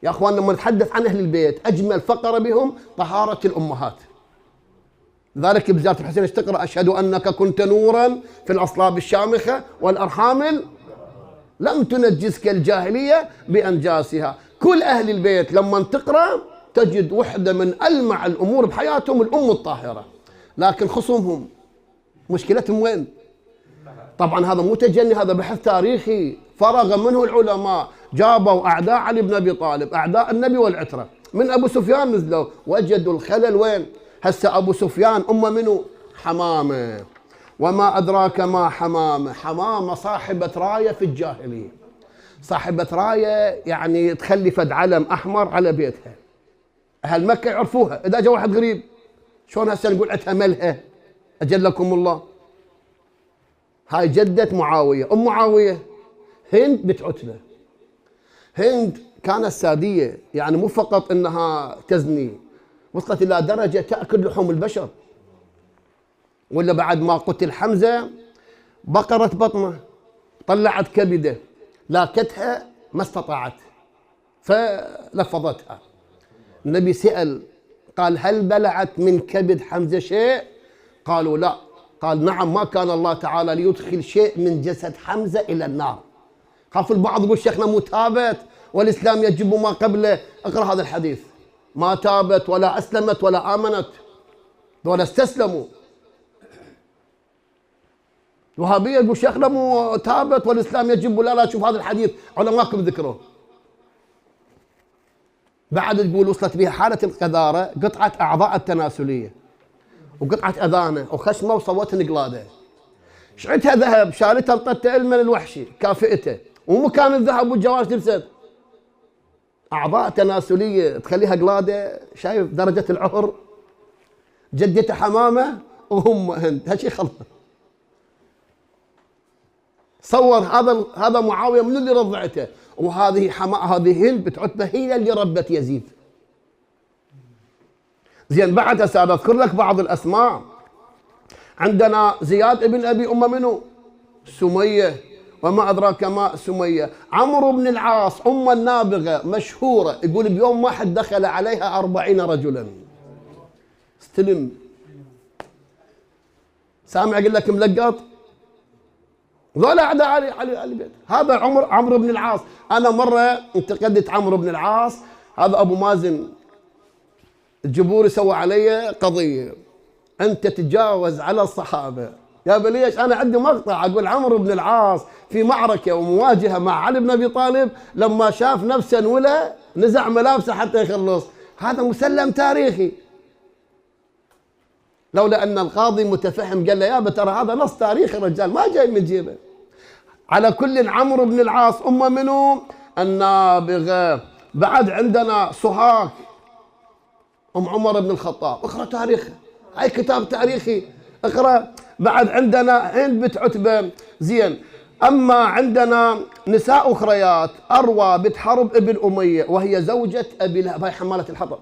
يا أخوان لما نتحدث عن أهل البيت أجمل فقرة بهم طهارة الأمهات. لذلك بزيارة الحسين ايش تقرأ؟ أشهد أنك كنت نورا في الأصلاب الشامخة والأرحام لم تنجسك الجاهلية بأنجاسها. كل أهل البيت لما تقرأ تجد وحدة من ألمع الأمور بحياتهم الأم الطاهرة. لكن خصومهم مشكلتهم وين؟ طبعا هذا مو تجني، هذا بحث تاريخي فرغ منه العلماء. جابوا أعداء علي بن أبي طالب، أعداء النبي والعترة، من أبو سفيان نزلوا وجدوا الخلل وين؟ هسه أبو سفيان أمه منه؟ حمامة. وما أدراك ما حمامة؟ حمامة صاحبة راية في الجاهلية، صاحبة راية يعني تخلي فد علم أحمر على بيتها. أهل مكة يعرفوها، إذا جاء واحد غريب شلون هسه نقول عتها ملهى؟ أجلكم الله. هاي جدة معاوية، أم معاوية هند بنت عتبة. هند كانت سادية، يعني مو فقط إنها تزني، وصلت إلى درجة تأكل لحوم البشر. ولا بعد ما قتل حمزة بقرت بطنه، طلعت كبده، لاكتها ما استطاعت فلفظتها. النبي سأل قال هل بلعت من كبد حمزة شيء؟ قالوا لا. قال نعم، ما كان الله تعالى ليدخل شيء من جسد حمزة إلى النار. خاف البعض يقول شيخنا مو تابت والإسلام يجب ما قبله. اقرأ هذا الحديث، ما تابت ولا أسلمت ولا آمنت ولا استسلموا. الوهابية يقول شيخنا مو تابت والإسلام يجب، لا شوف هذا الحديث علماءكم ذكره. بعد تقول وصلت بها حالة القذارة، قطعة أعضاء التناسلية وقطعة أذانه وخشمه وصوتها قلادة. شعتها ذهب، شالتها انطتها المن الوحشي كافئته، ومكان الذهب والجواهر لبست. أعضاء تناسلية تخليها قلادة. شايف درجة العهر؟ جدته حمامة وهم هند، هالشيء خلص. صور هذا معاوية من اللي رضعته، وهذه هذه هند بنت عتبة هي اللي ربت يزيد. زين بعد هسه اذكر لك بعض الاسماء. عندنا زياد ابن ابي منه؟ سمية. وما ادراك ما سمية. عمرو بن العاص ام النابغة مشهورة، يقول بيوم واحد دخل عليها 40 رجلا. استلم سامع اقول لك ملقط؟ ذولا اعداء علي بيت. هذا عمرو بن العاص. انا مره انتقدت عمرو بن العاص، هذا ابو مازن الجبوري سوى علي قضيه، انت تتجاوز على الصحابه. يا بليش انا عندي مقطع اقول عمرو بن العاص في معركه ومواجهه مع علي بن ابي طالب، لما شاف نفسه انولى نزع ملابسه حتى يخلص. هذا مسلم تاريخي. لولا ان القاضي متفهم قال له يابا ترى هذا نص تاريخي الرجال ما جاي من جيبه. على كل عمرو بن العاص امه منه؟ النابغه. بعد عندنا سهاك ام عمر بن الخطاب، اقرا تاريخها، هاي كتاب تاريخي اقرا. بعد عندنا هند بنت عتبه. زين. اما عندنا نساء اخريات، اروى بنت حرب ابن اميه وهي زوجة ابي لهب، هاي حمالة الحطب.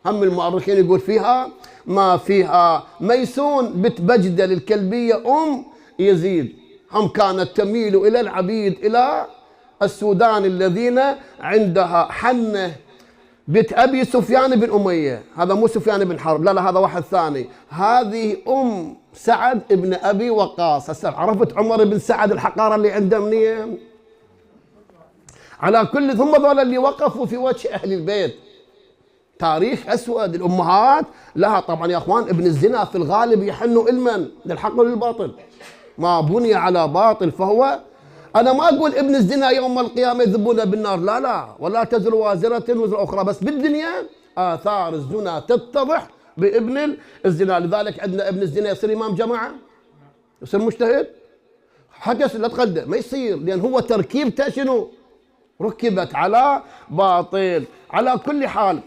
هم المؤرخين يقول فيها ما فيها. ميسون بنت بجدل الكلبية ام يزيد، هم كانت تميل الى العبيد الى السودان الذين عندها. حنة بنت ابي سفيان بن اميه، هذا مو سفيان بن حرب، لا هذا واحد ثاني. هذه ام سعد بن ابي وقاص. هسه عرفت عمر بن سعد الحقاره اللي عنده منين؟ على كل ثم ذول اللي وقفوا في وجه اهل البيت. تاريخ اسود. الامهات لها طبعا يا اخوان. ابن الزنا في الغالب يحن علما للحق وللباطل، ما بني على باطل فهو. انا ما اقول ابن الزنا يوم القيامه يذبونه بالنار، لا ولا تزر وازره وزر اخرى، بس بالدنيا اثار الزنا تتضح بابن الزنا. لذلك عندنا ابن الزنا يصير امام جماعه، يصير مجتهد، حدث لا تقدم ما يصير، لان هو تركيبته شنو؟ ركبت على باطل. على كل حال